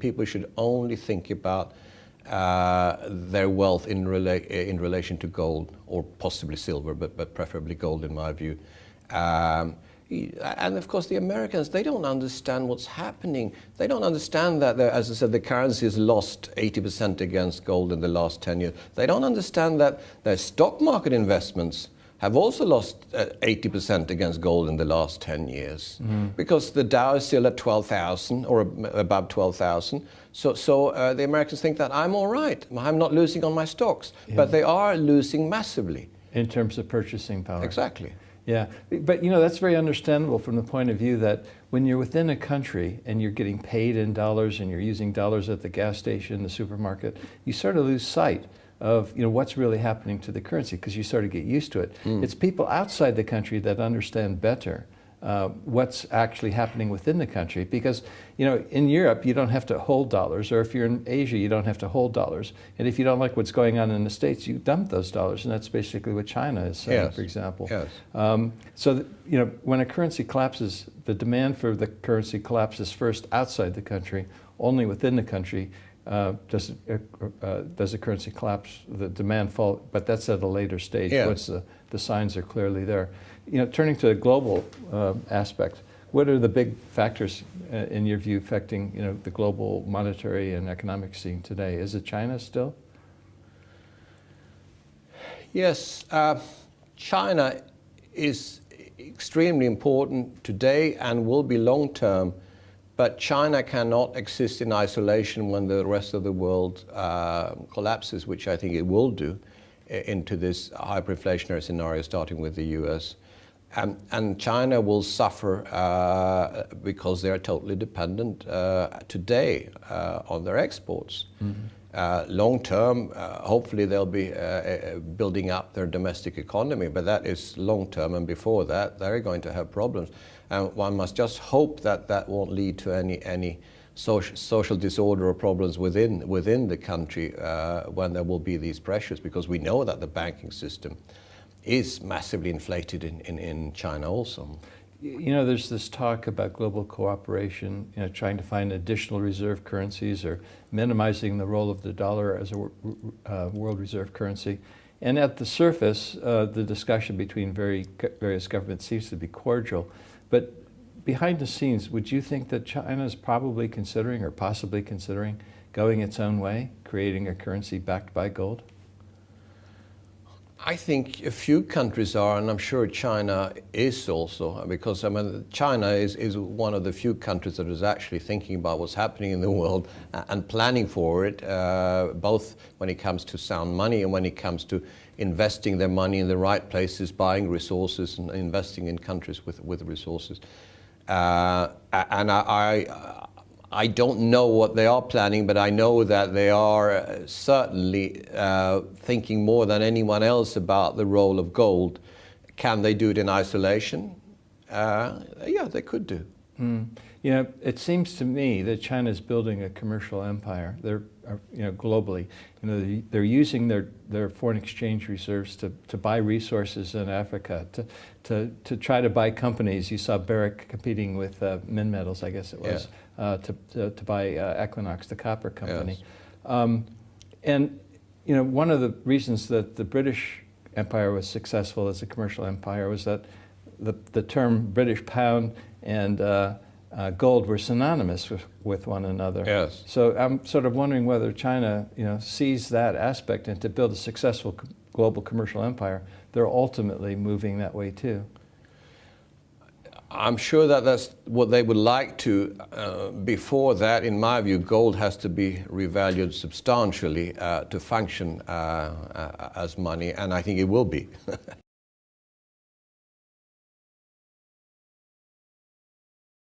people should only think about their wealth in relation to gold, or possibly silver, but preferably gold in my view. And of course the Americans, they don't understand what's happening. They don't understand that, as I said, the currency has lost 80% against gold in the last 10 years. They don't understand that their stock market investments have also lost 80% against gold in the last 10 years. Because the Dow is still at 12,000 or above 12,000. So the Americans think that I'm all right. I'm not losing on my stocks. Yeah. But they are losing massively. In terms of purchasing power. Exactly. Yeah, but you know, that's very understandable from the point of view that when you're within a country and you're getting paid in dollars and you're using dollars at the gas station, the supermarket, you sort of lose sight of, you know, what's really happening to the currency because you sort of get used to it. It's people outside the country that understand better what's actually happening within the country, because, you know, in Europe you don't have to hold dollars, or if you're in Asia you don't have to hold dollars, and if you don't like what's going on in the States, you dump those dollars, and that's basically what China is saying, for example. So you know, when a currency collapses, the demand for the currency collapses first outside the country. Only within the country does the currency collapse, the demand fall, but that's at a later stage once the signs are clearly there. You know, turning to the global aspect, what are the big factors in your view affecting, you know, the global monetary and economic scene today? Is it China still? Yes, China is extremely important today and will be long term. But China cannot exist in isolation when the rest of the world collapses, which I think it will do, into this hyperinflationary scenario, starting with the US. And China will suffer because they are totally dependent today on their exports. Long term, hopefully they'll be building up their domestic economy, but that is long term, and before that, they're going to have problems. And one must just hope that that won't lead to any social disorder or problems within the country when there will be these pressures, because we know that the banking system is massively inflated in China also. You know, there's this talk about global cooperation, you know, trying to find additional reserve currencies or minimizing the role of the dollar as a world reserve currency. And at the surface, the discussion between various governments seems to be cordial. But behind the scenes, would you think that China is probably considering or possibly considering going its own way, creating a currency backed by gold? I think a few countries are, and I'm sure China is also, because I mean, China is one of the few countries that is actually thinking about what's happening in the world and planning for it, both when it comes to sound money and when it comes to investing their money in the right places, buying resources and investing in countries with resources. And I don't know what they are planning, but I know that they are certainly thinking more than anyone else about the role of gold. Can they do it in isolation? Yeah, they could do. You know, it seems to me that China is building a commercial empire. They're, you know, globally, you know, they're using their foreign exchange reserves to buy resources in Africa, to try to buy companies. You saw Barrick competing with Minmetals, I guess it was, to buy Equinox, the copper company. And you know, one of the reasons that the British Empire was successful as a commercial empire was that the term British pound and gold were synonymous with one another. Yes. So I'm sort of wondering whether China, you know, sees that aspect, and to build a successful global commercial empire, they're ultimately moving that way too. I'm sure that that's what they would like to. Before that, in my view, gold has to be revalued substantially to function as money, and I think it will be.